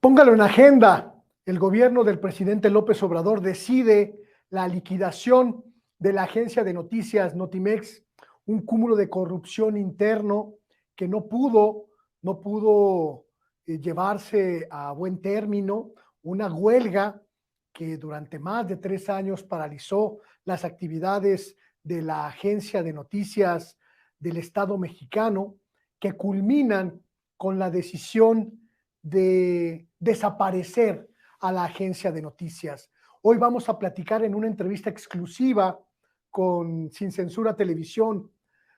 Póngalo en agenda. El gobierno del presidente López Obrador decide la liquidación de la agencia de noticias Notimex, un cúmulo de corrupción interno que no pudo llevarse a buen término, una huelga que durante más de 3 años paralizó las actividades de la agencia de noticias del Estado mexicano, que culminan con la decisión de desaparecer a la agencia de noticias. Hoy vamos a platicar en una entrevista exclusiva con Sin Censura Televisión,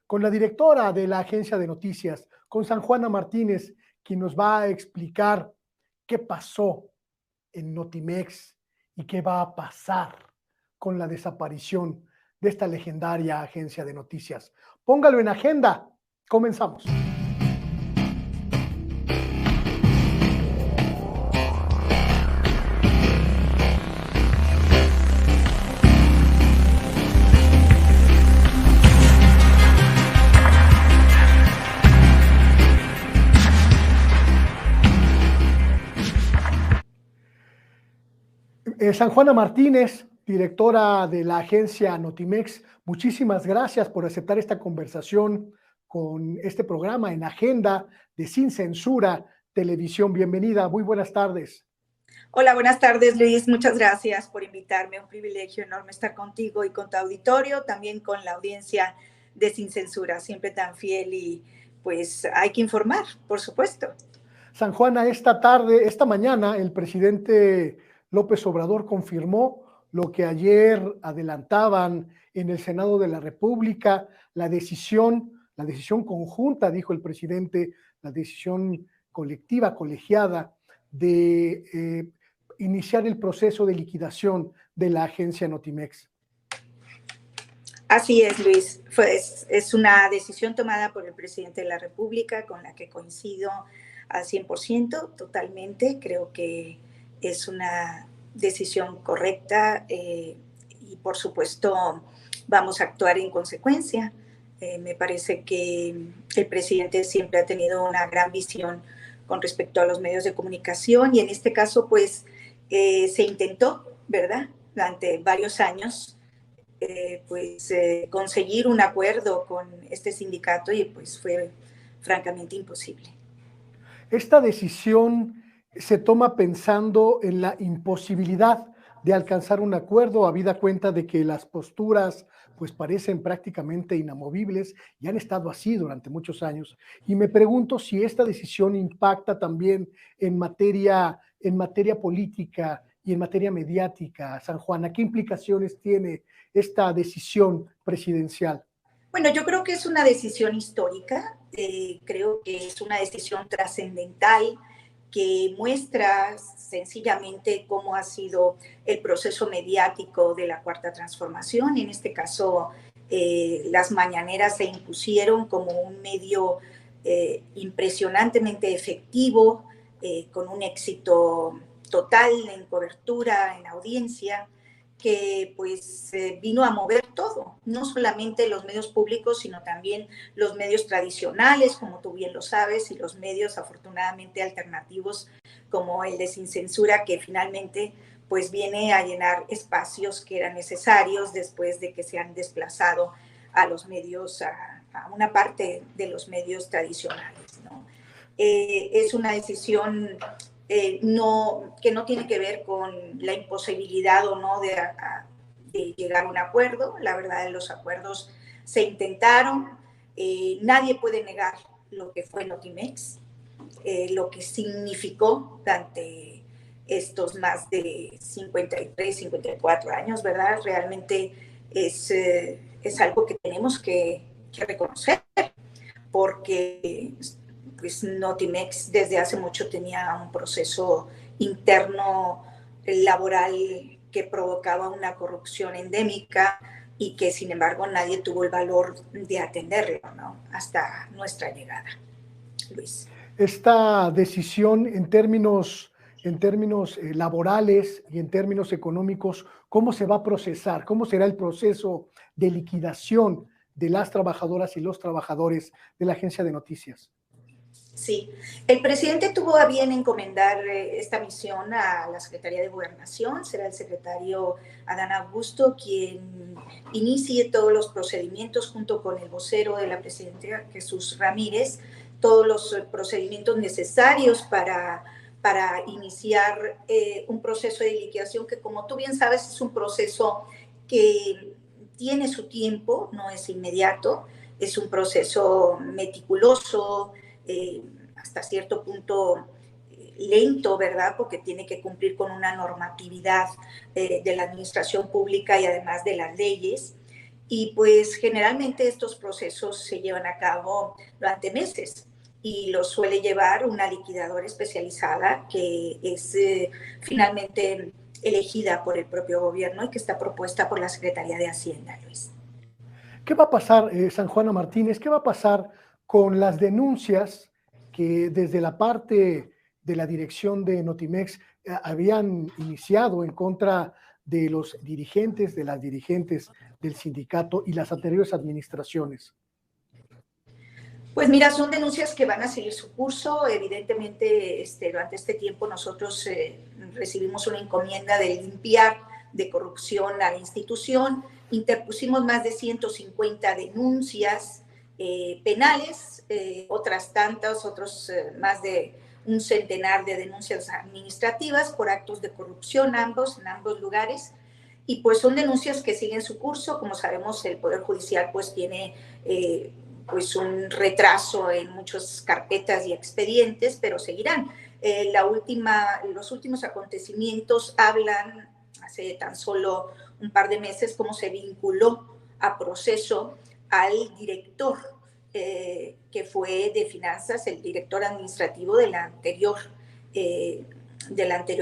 con la directora de la agencia de noticias, con San Juana Martínez, quien nos va a explicar qué pasó en Notimex y qué va a pasar con la desaparición de esta legendaria agencia de noticias. Póngalo en agenda. Comenzamos. San Juana Martínez, directora de la agencia Notimex, muchísimas gracias por aceptar esta conversación con este programa en agenda de Sin Censura Televisión. Bienvenida, muy buenas tardes. Hola, buenas tardes, Luis. Muchas gracias por invitarme. Un privilegio enorme estar contigo y con tu auditorio, también con la audiencia de Sin Censura, siempre tan fiel y pues hay que informar, por supuesto. San Juana, esta mañana, el presidente López Obrador confirmó lo que ayer adelantaban en el Senado de la República, la decisión conjunta, dijo el presidente, la decisión colectiva, colegiada, de iniciar el proceso de liquidación de la agencia Notimex. Así es, Luis. Es una decisión tomada por el presidente de la República con la que coincido al 100%, totalmente. Creo que es una decisión correcta y, por supuesto, vamos a actuar en consecuencia. Me parece que el presidente siempre ha tenido una gran visión con respecto a los medios de comunicación y en este caso, pues, se intentó, ¿verdad?, durante varios años, conseguir un acuerdo con este sindicato y pues fue francamente imposible. Esta decisión se toma pensando en la imposibilidad de alcanzar un acuerdo, habida cuenta de que las posturas pues parecen prácticamente inamovibles y han estado así durante muchos años. Y me pregunto si esta decisión impacta también en materia política y en materia mediática. San Juana, ¿qué implicaciones tiene esta decisión presidencial? Bueno, yo creo que es una decisión histórica, creo que es una decisión trascendental que muestra sencillamente cómo ha sido el proceso mediático de la Cuarta Transformación. En este caso, las mañaneras se impusieron como un medio impresionantemente efectivo, con un éxito total en cobertura, en audiencia, que pues vino a mover todo, no solamente los medios públicos, sino también los medios tradicionales, como tú bien lo sabes, y los medios afortunadamente alternativos, como el de Sin Censura, que finalmente pues viene a llenar espacios que eran necesarios después de que se han desplazado a los medios, a una parte de los medios tradicionales, ¿no? Es una decisión que no tiene que ver con la imposibilidad o no de llegar a un acuerdo. La verdad, los acuerdos se intentaron. Nadie puede negar lo que fue Notimex, lo que significó durante estos más de 53, 54 años, ¿verdad? Realmente es algo que tenemos que reconocer, porque pues Notimex desde hace mucho tenía un proceso interno laboral que provocaba una corrupción endémica y que sin embargo nadie tuvo el valor de atenderlo, ¿no?, hasta nuestra llegada. Luis. Esta decisión en términos laborales y en términos económicos, ¿cómo se va a procesar? ¿Cómo será el proceso de liquidación de las trabajadoras y los trabajadores de la agencia de noticias? Sí, el presidente tuvo a bien encomendar esta misión a la Secretaría de Gobernación. Será el secretario Adán Augusto quien inicie todos los procedimientos junto con el vocero de la presidenta Jesús Ramírez, todos los procedimientos necesarios para iniciar un proceso de liquidación que, como tú bien sabes, es un proceso que tiene su tiempo, no es inmediato, es un proceso meticuloso, hasta cierto punto lento, ¿verdad? Porque tiene que cumplir con una normatividad de la administración pública y además de las leyes. Y pues generalmente estos procesos se llevan a cabo durante meses y los suele llevar una liquidadora especializada que es finalmente elegida por el propio gobierno y que está propuesta por la Secretaría de Hacienda, Luis. ¿Qué va a pasar, San Juana Martínez? ¿Qué va a pasar con las denuncias que desde la parte de la dirección de Notimex habían iniciado en contra de los dirigentes, de las dirigentes del sindicato y las anteriores administraciones? Pues mira, son denuncias que van a seguir su curso. Evidentemente, durante este tiempo nosotros recibimos una encomienda de limpiar de corrupción a la institución. Interpusimos más de 150 denuncias penales, otras tantas, otros más de un centenar de denuncias administrativas por actos de corrupción, en ambos lugares. Y pues son denuncias que siguen su curso. Como sabemos, el Poder Judicial pues tiene pues un retraso en muchas carpetas y expedientes, pero seguirán. Los últimos acontecimientos hablan, hace tan solo un par de meses, cómo se vinculó a proceso al director que fue de finanzas, el director administrativo de la anterior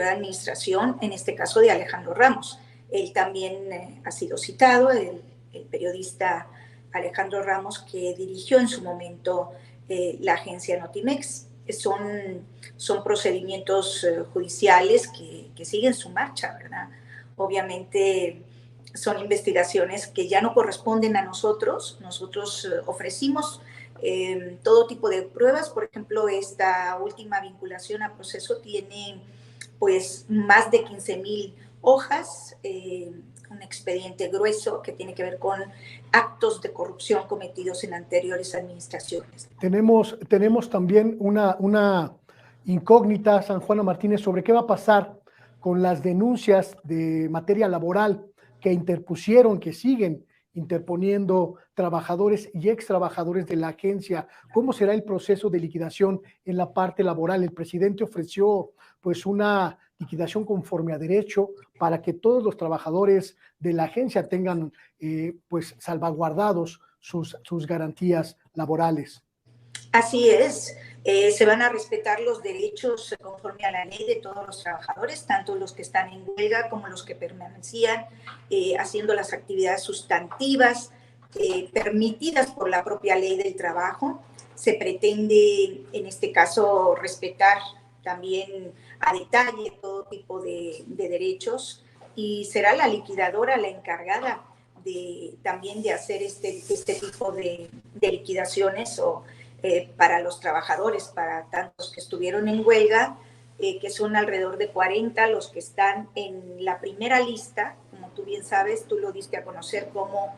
administración, en este caso de Alejandro Ramos. Él también ha sido citado, el periodista Alejandro Ramos, que dirigió en su momento la agencia Notimex. Son procedimientos judiciales que siguen su marcha, ¿verdad? Obviamente son investigaciones que ya no corresponden a nosotros. Nosotros ofrecimos todo tipo de pruebas. Por ejemplo, esta última vinculación a proceso tiene pues más de 15,000 hojas, un expediente grueso que tiene que ver con actos de corrupción cometidos en anteriores administraciones. Tenemos también una incógnita, San Juana Martínez, sobre qué va a pasar con las denuncias de materia laboral que interpusieron, que siguen interponiendo trabajadores y ex trabajadores de la agencia. ¿Cómo será el proceso de liquidación en la parte laboral? El presidente ofreció pues una liquidación conforme a derecho para que todos los trabajadores de la agencia tengan pues salvaguardados sus garantías laborales. Así es, se van a respetar los derechos conforme a la ley de todos los trabajadores, tanto los que están en huelga como los que permanecían haciendo las actividades sustantivas permitidas por la propia ley del trabajo. Se pretende, en este caso, respetar también a detalle todo tipo de derechos y será la liquidadora la encargada también de hacer este tipo de liquidaciones para los trabajadores, para tantos que estuvieron en huelga, que son alrededor de 40 los que están en la primera lista. Como tú bien sabes, tú lo diste a conocer cómo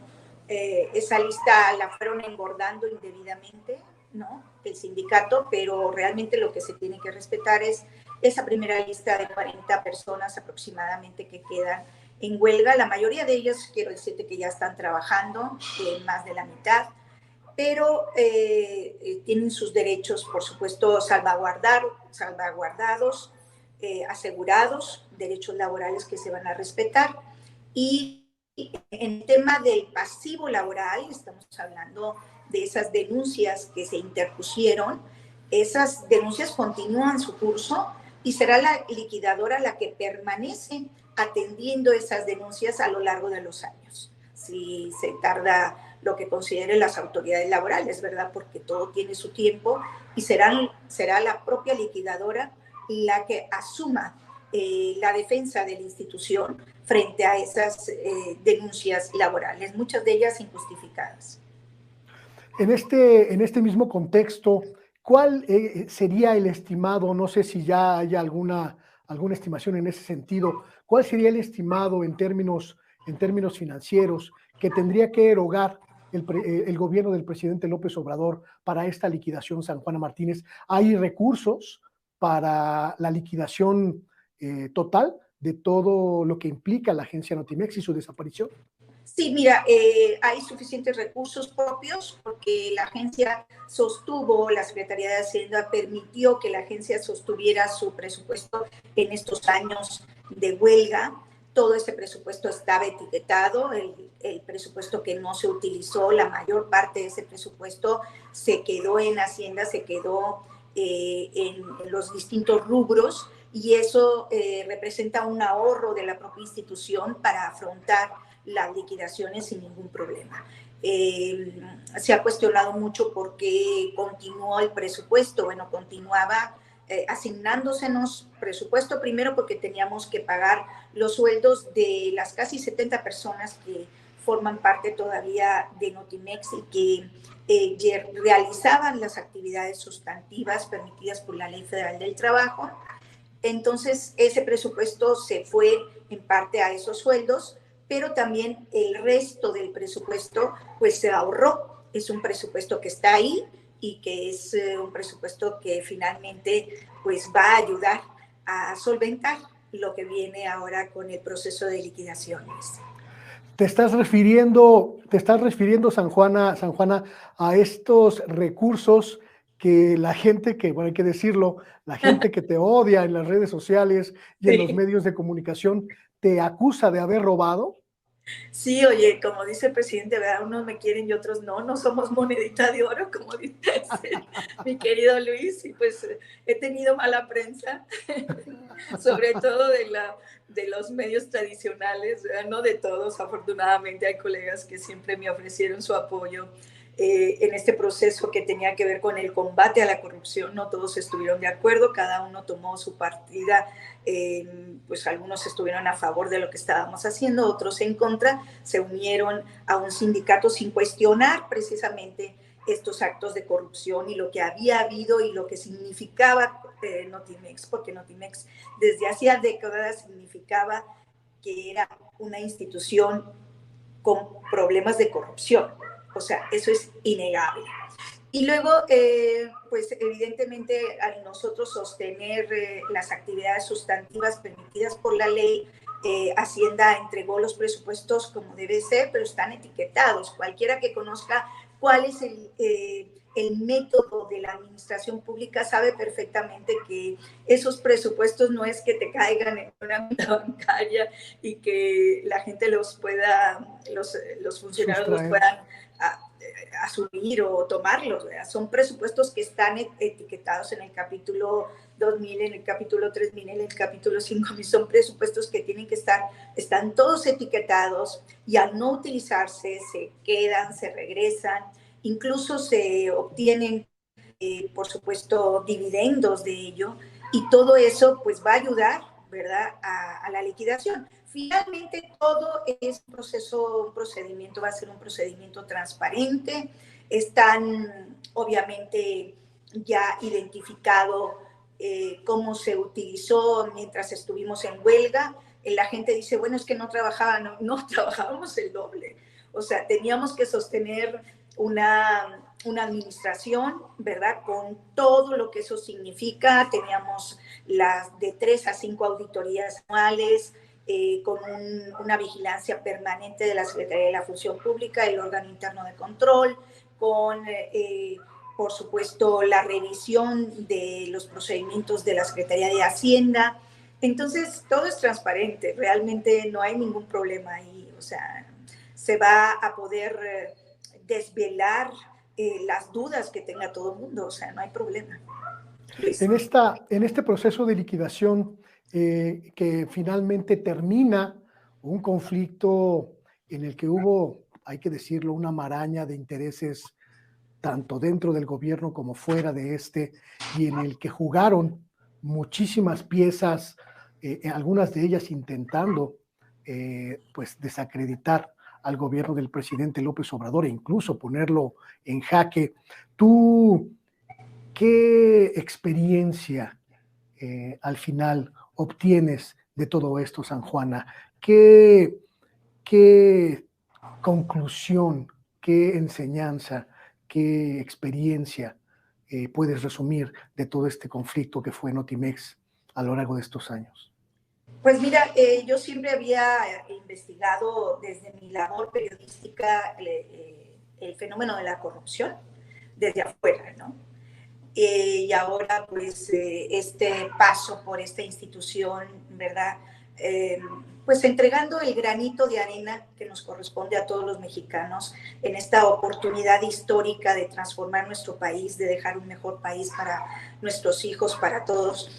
esa lista la fueron engordando indebidamente, ¿no? El sindicato, pero realmente lo que se tiene que respetar es esa primera lista de 40 personas aproximadamente que quedan en huelga. La mayoría de ellos, quiero decirte que ya están trabajando, más de la mitad, pero tienen sus derechos, por supuesto, salvaguardados, asegurados, derechos laborales que se van a respetar. Y en el tema del pasivo laboral, estamos hablando de esas denuncias que se interpusieron. Esas denuncias continúan su curso y será la liquidadora la que permanece atendiendo esas denuncias a lo largo de los años. Si se tarda lo que consideren las autoridades laborales, ¿verdad? Porque todo tiene su tiempo y será la propia liquidadora la que asuma la defensa de la institución frente a esas denuncias laborales, muchas de ellas injustificadas. En este mismo contexto, ¿Cuál sería el estimado? No sé si ya hay alguna estimación en ese sentido. ¿Cuál sería el estimado en términos financieros que tendría que erogar el gobierno del presidente López Obrador para esta liquidación, San Juana Martínez? ¿Hay recursos para la liquidación total de todo lo que implica la agencia Notimex y su desaparición? Sí, mira, hay suficientes recursos propios porque la agencia sostuvo, la Secretaría de Hacienda permitió que la agencia sostuviera su presupuesto en estos años de huelga. Todo ese presupuesto estaba etiquetado, el presupuesto que no se utilizó, la mayor parte de ese presupuesto se quedó en Hacienda, se quedó en los distintos rubros y eso representa un ahorro de la propia institución para afrontar las liquidaciones sin ningún problema. Se ha cuestionado mucho por qué continuó el presupuesto. Bueno, continuaba asignándosenos presupuesto primero porque teníamos que pagar los sueldos de las casi 70 personas que forman parte todavía de Notimex y que realizaban las actividades sustantivas permitidas por la Ley Federal del Trabajo. Entonces, ese presupuesto se fue en parte a esos sueldos, pero también el resto del presupuesto pues se ahorró. Es un presupuesto que está ahí y que es un presupuesto que finalmente pues va a ayudar a solventar lo que viene ahora con el proceso de liquidaciones. Te estás refiriendo, San Juana, a estos recursos que la gente que, bueno, hay que decirlo, la gente que te odia en las redes sociales y en los Sí. medios de comunicación te acusa de haber robado. Sí, oye, como dice el presidente, ¿verdad? Unos me quieren y otros no, no somos monedita de oro, como dice mi querido Luis, y pues he tenido mala prensa, sobre todo de los medios tradicionales, ¿verdad? No de todos, afortunadamente hay colegas que siempre me ofrecieron su apoyo en este proceso que tenía que ver con el combate a la corrupción. No todos estuvieron de acuerdo, cada uno tomó su partida, pues algunos estuvieron a favor de lo que estábamos haciendo, otros en contra, se unieron a un sindicato sin cuestionar precisamente estos actos de corrupción y lo que había habido y lo que significaba Notimex, porque Notimex desde hacía décadas significaba que era una institución con problemas de corrupción. O sea, eso es innegable. Y luego, pues evidentemente al nosotros sostener las actividades sustantivas permitidas por la ley, Hacienda entregó los presupuestos como debe ser, pero están etiquetados. Cualquiera que conozca cuál es el método de la administración pública sabe perfectamente que esos presupuestos no es que te caigan en una cuenta bancaria y que la gente los pueda, los funcionarios los puedan asumir o tomarlos, ¿verdad? Son presupuestos que están etiquetados en el capítulo 2000, en el capítulo 3000, en el capítulo 5000, son presupuestos que tienen que estar, están todos etiquetados y al no utilizarse se quedan, se regresan, incluso se obtienen, por supuesto, dividendos de ello y todo eso pues va a ayudar, ¿verdad?, a la liquidación. Finalmente, todo es un procedimiento, va a ser un procedimiento transparente. Están, obviamente, ya identificado cómo se utilizó mientras estuvimos en huelga. La gente dice, bueno, es que no trabajaban, no trabajábamos el doble. O sea, teníamos que sostener una administración, ¿verdad? Con todo lo que eso significa. Teníamos las de 3 a 5 auditorías anuales, con una vigilancia permanente de la Secretaría de la Función Pública, el órgano interno de control, con, por supuesto, la revisión de los procedimientos de la Secretaría de Hacienda. Entonces, todo es transparente, realmente no hay ningún problema ahí, o sea, se va a poder desvelar las dudas que tenga todo el mundo, o sea, no hay problema. Luis. En este proceso de liquidación que finalmente termina un conflicto en el que hubo, hay que decirlo, una maraña de intereses tanto dentro del gobierno como fuera de este, y en el que jugaron muchísimas piezas, algunas de ellas intentando pues desacreditar al gobierno del presidente López Obrador e incluso ponerlo en jaque. ¿Tú ¿qué experiencia al final obtienes de todo esto, San Juana? ¿Qué conclusión, qué enseñanza, qué experiencia puedes resumir de todo este conflicto que fue Notimex a lo largo de estos años? Pues mira, yo siempre había investigado desde mi labor periodística el fenómeno de la corrupción desde afuera, ¿no? Y ahora, pues, este paso por esta institución, ¿verdad? Pues entregando el granito de arena que nos corresponde a todos los mexicanos en esta oportunidad histórica de transformar nuestro país, de dejar un mejor país para nuestros hijos, para todos.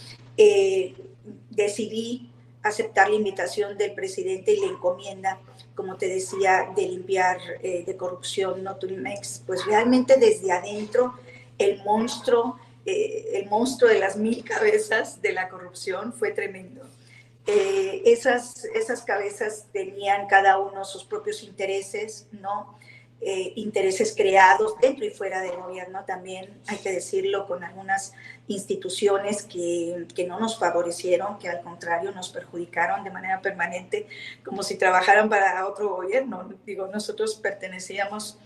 Decidí aceptar la invitación del presidente y la encomienda, como te decía, de limpiar de corrupción Notimex, pues realmente desde adentro el monstruo de las 1000 cabezas de la corrupción fue tremendo. Esas cabezas tenían cada uno sus propios intereses, ¿no? Intereses creados dentro y fuera del gobierno también, hay que decirlo, con algunas instituciones que no nos favorecieron, que al contrario nos perjudicaron de manera permanente, como si trabajaran para otro gobierno. Digo, nosotros pertenecíamos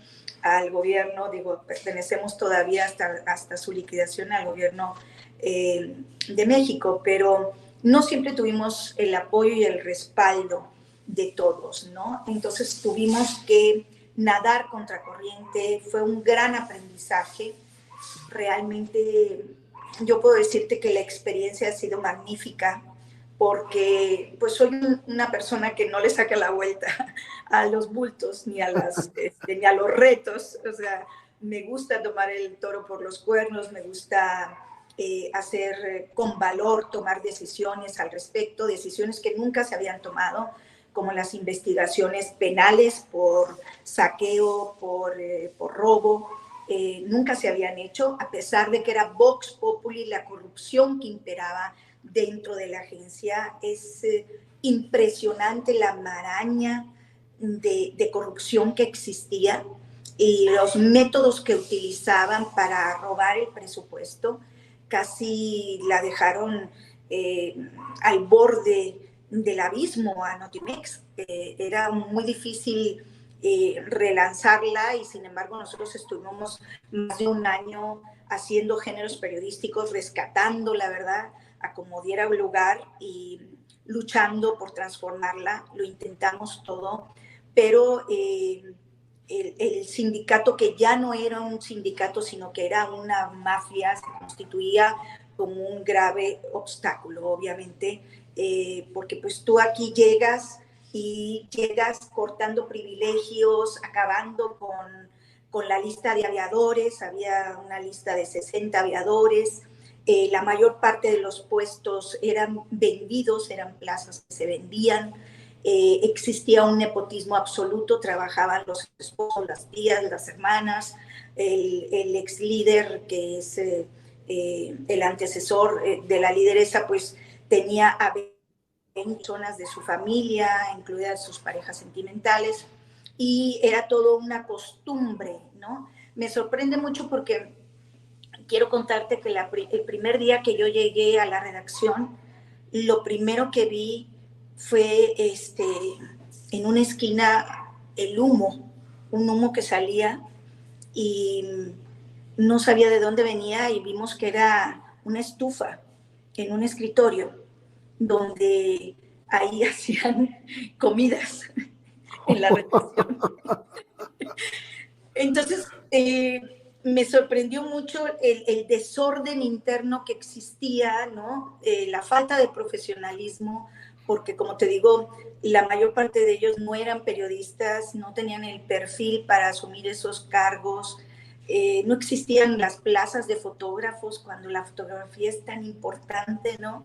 al gobierno, digo, pertenecemos todavía hasta su liquidación al gobierno de México, pero no siempre tuvimos el apoyo y el respaldo de todos, ¿no? Entonces tuvimos que nadar contracorriente, fue un gran aprendizaje. Realmente yo puedo decirte que la experiencia ha sido magnífica porque pues soy una persona que no le saca la vuelta a los bultos ni a los retos. O sea, me gusta tomar el toro por los cuernos, me gusta hacer con valor, tomar decisiones al respecto, decisiones que nunca se habían tomado, como las investigaciones penales por saqueo, por robo, nunca se habían hecho, a pesar de que era Vox Populi la corrupción que imperaba dentro de la agencia. Es impresionante la maraña de corrupción que existía y los métodos que utilizaban para robar el presupuesto. Casi la dejaron al borde del abismo a Notimex. Era muy difícil relanzarla y sin embargo nosotros estuvimos más de un año haciendo géneros periodísticos, rescatando la verdad a como diera lugar y luchando por transformarla. Lo intentamos todo, pero el sindicato, que ya no era un sindicato, sino que era una mafia, se constituía como un grave obstáculo, obviamente, porque pues tú aquí llegas y llegas cortando privilegios, acabando con la lista de aviadores. Había una lista de 60 aviadores, la mayor parte de los puestos eran vendidos, eran plazas que se vendían. Existía un nepotismo absoluto, trabajaban los esposos, las tías, las hermanas, el ex líder, que es el antecesor de la lideresa, pues tenía a 20 personas de su familia, incluidas sus parejas sentimentales, y era todo una costumbre, ¿no? Me sorprende mucho porque quiero contarte que el primer día que yo llegué a la redacción, lo primero que vi fue en una esquina el humo, un humo que salía y no sabía de dónde venía, y vimos que era una estufa en un escritorio donde ahí hacían comidas en la redacción. Entonces, me sorprendió mucho el desorden interno que existía, ¿no? La falta de profesionalismo, porque como te digo, la mayor parte de ellos no eran periodistas, no tenían el perfil para asumir esos cargos. No existían las plazas de fotógrafos cuando la fotografía es tan importante, ¿no?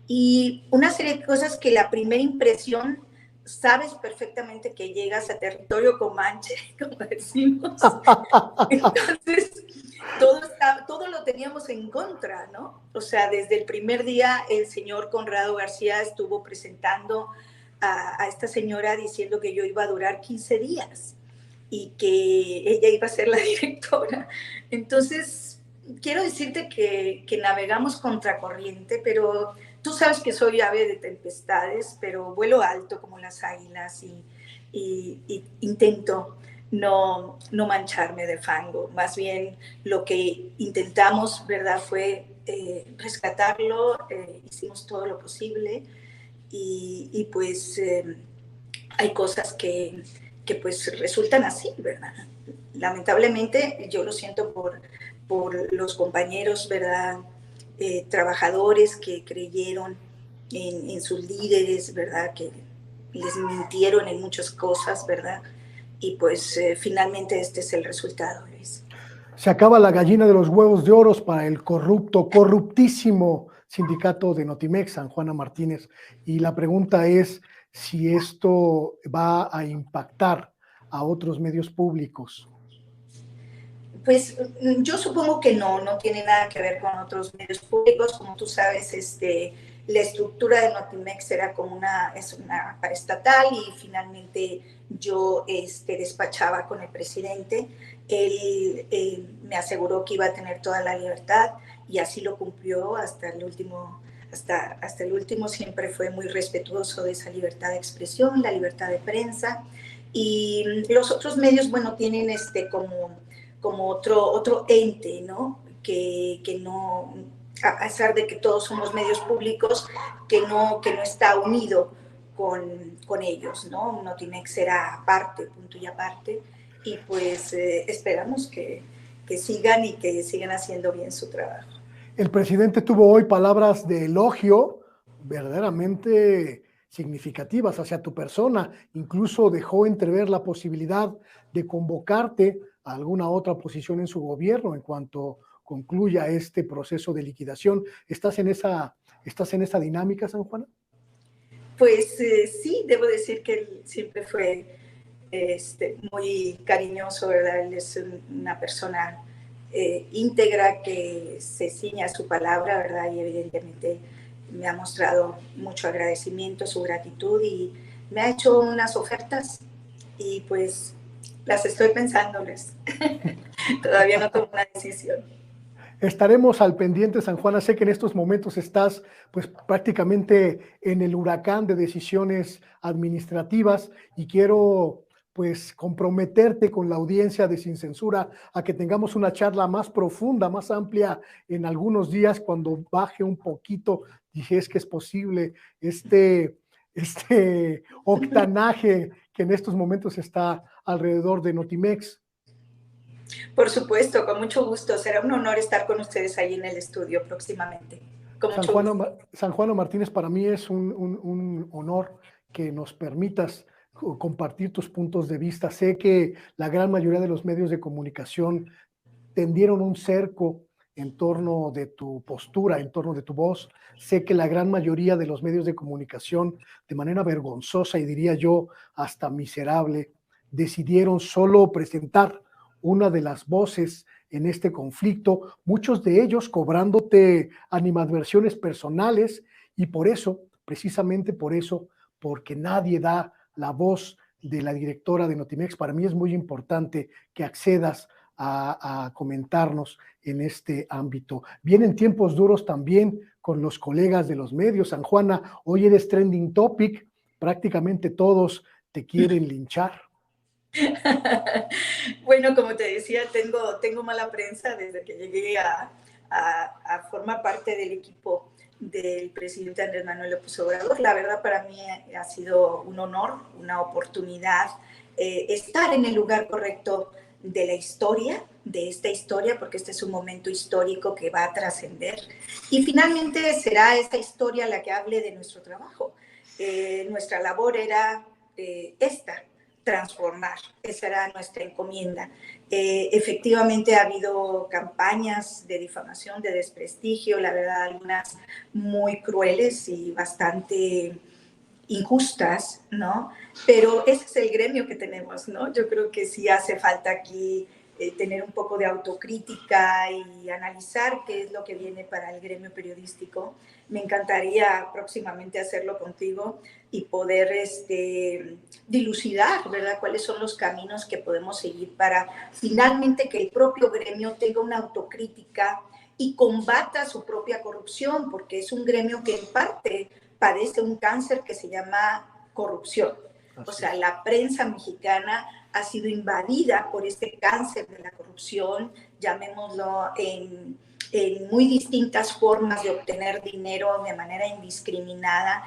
Y una serie de cosas que la primera impresión, sabes perfectamente que llegas a territorio comanche, como decimos. Entonces, todo lo teníamos en contra, ¿no? O sea, desde el primer día el señor Conrado García estuvo presentando a esta señora diciendo que yo iba a durar 15 días y que ella iba a ser la directora. Entonces, quiero decirte que navegamos contracorriente, pero tú sabes que soy ave de tempestades, pero vuelo alto como las águilas y intento no mancharme de fango. Más bien lo que intentamos, ¿verdad?, fue rescatarlo, hicimos todo lo posible y pues hay cosas que pues resultan así, ¿verdad? Lamentablemente yo lo siento por los compañeros, ¿verdad? Trabajadores que creyeron en sus líderes, ¿verdad? Que les mintieron en muchas cosas, ¿verdad? Y pues finalmente este es el resultado, Luis. Se acaba la gallina de los huevos de oro para el corruptísimo sindicato de Notimex, San Juana Martínez. Y la pregunta es si esto va a impactar a otros medios públicos. Pues yo supongo que no tiene nada que ver con otros medios públicos. Como tú sabes, la estructura de Notimex era como es una paraestatal y finalmente yo despachaba con el presidente. Él me aseguró que iba a tener toda la libertad y así lo cumplió hasta el último. Hasta el último siempre fue muy respetuoso de esa libertad de expresión, la libertad de prensa. Y los otros medios, bueno, tienen como otro ente, ¿no? Que no, a pesar de que todos somos medios públicos, que no está unido con ellos, ¿no? Notimex será aparte, punto y aparte, y pues esperamos que sigan y que sigan haciendo bien su trabajo. El presidente tuvo hoy palabras de elogio verdaderamente significativas hacia tu persona, incluso dejó entrever la posibilidad de convocarte a alguna otra posición en su gobierno en cuanto concluya este proceso de liquidación. ¿Estás en esa dinámica, San Juana? Pues sí, debo decir que él siempre fue muy cariñoso, ¿verdad? Él es una persona íntegra que se ciña a su palabra, ¿verdad? Y evidentemente me ha mostrado mucho agradecimiento, su gratitud y me ha hecho unas ofertas y pues las estoy pensándoles. Todavía no tomo una decisión. Estaremos al pendiente, San Juana. Sé que en estos momentos estás pues prácticamente en el huracán de decisiones administrativas y quiero pues comprometerte con la audiencia de Sin Censura a que tengamos una charla más profunda, más amplia en algunos días cuando baje un poquito, dije es que es posible este octanaje que en estos momentos está alrededor de Notimex. Por supuesto, con mucho gusto. Será un honor estar con ustedes ahí en el estudio próximamente. Con mucho gusto. San Juan Martínez, para mí es un honor que nos permitas compartir tus puntos de vista. Sé que la gran mayoría de los medios de comunicación tendieron un cerco en torno de tu postura, en torno de tu voz. Sé que la gran mayoría de los medios de comunicación, de manera vergonzosa y diría yo hasta miserable, decidieron solo presentar una de las voces en este conflicto, muchos de ellos cobrándote animadversiones personales y por eso, precisamente por eso, porque nadie da la voz de la directora de Notimex, para mí es muy importante que accedas a comentarnos en este ámbito. Vienen tiempos duros también con los colegas de los medios. San Juana, hoy eres trending topic, prácticamente todos te quieren linchar. Bueno, como te decía, tengo mala prensa desde que llegué a formar parte del equipo del presidente Andrés Manuel López Obrador. La verdad, para mí ha sido un honor, una oportunidad estar en el lugar correcto de la historia, de esta historia, porque este es un momento histórico que va a trascender. Y finalmente será esta historia la que hable de nuestro trabajo. Nuestra labor era esta, transformar. Esa era nuestra encomienda. Efectivamente ha habido campañas de difamación, de desprestigio, la verdad, algunas muy crueles y bastante injustas, ¿no? Pero ese es el gremio que tenemos, ¿no? Yo creo que sí hace falta aquí tener un poco de autocrítica y analizar qué es lo que viene para el gremio periodístico. Me encantaría próximamente hacerlo contigo y poder dilucidar, ¿verdad?, cuáles son los caminos que podemos seguir para finalmente que el propio gremio tenga una autocrítica y combata su propia corrupción, porque es un gremio que en parte padece un cáncer que se llama corrupción. O sea, la prensa mexicana ha sido invadida por este cáncer de la corrupción, llamémoslo en muy distintas formas de obtener dinero de manera indiscriminada,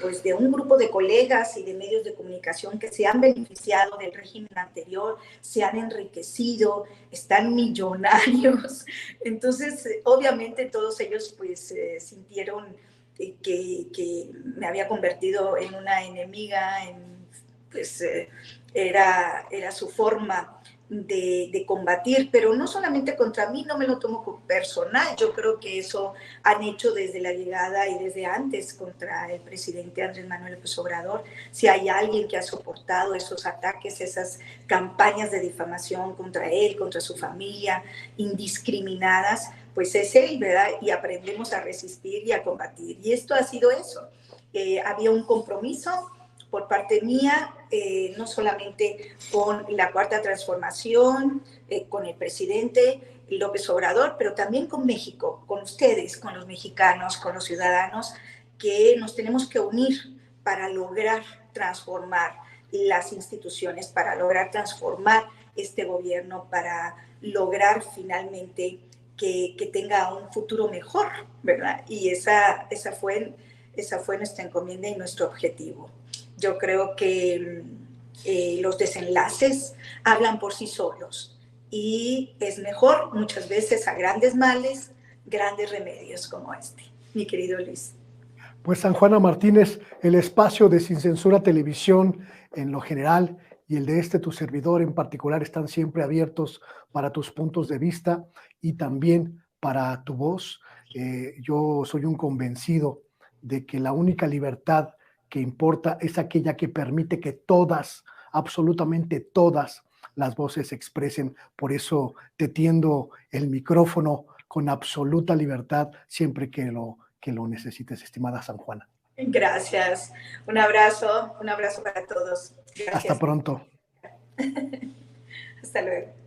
pues de un grupo de colegas y de medios de comunicación que se han beneficiado del régimen anterior, se han enriquecido, están millonarios. Entonces, obviamente todos ellos pues sintieron que me había convertido en una enemiga, pues era su forma de combatir, pero no solamente contra mí, no me lo tomo como personal, yo creo que eso han hecho desde la llegada y desde antes contra el presidente Andrés Manuel López Obrador. Si hay alguien que ha soportado esos ataques, esas campañas de difamación contra él, contra su familia, indiscriminadas, pues es él, ¿verdad? Y aprendemos a resistir y a combatir. Y esto ha sido eso. Había un compromiso por parte mía, no solamente con la Cuarta Transformación, con el presidente López Obrador, pero también con México, con ustedes, con los mexicanos, con los ciudadanos, que nos tenemos que unir para lograr transformar las instituciones, para lograr transformar este gobierno, para lograr finalmente que tenga un futuro mejor, ¿verdad? Y esa fue nuestra encomienda y nuestro objetivo. Yo creo que los desenlaces hablan por sí solos y es mejor muchas veces a grandes males, grandes remedios como este, mi querido Luis. Pues San Juana Martínez, el espacio de Sin Censura Televisión en lo general y el de tu servidor en particular están siempre abiertos para tus puntos de vista y también para tu voz. Yo soy un convencido de que la única libertad que importa es aquella que permite que todas, absolutamente todas las voces se expresen. Por eso te tiendo el micrófono con absoluta libertad siempre que lo necesites, estimada San Juana. Gracias. Un abrazo para todos. Gracias. Hasta pronto. Hasta luego.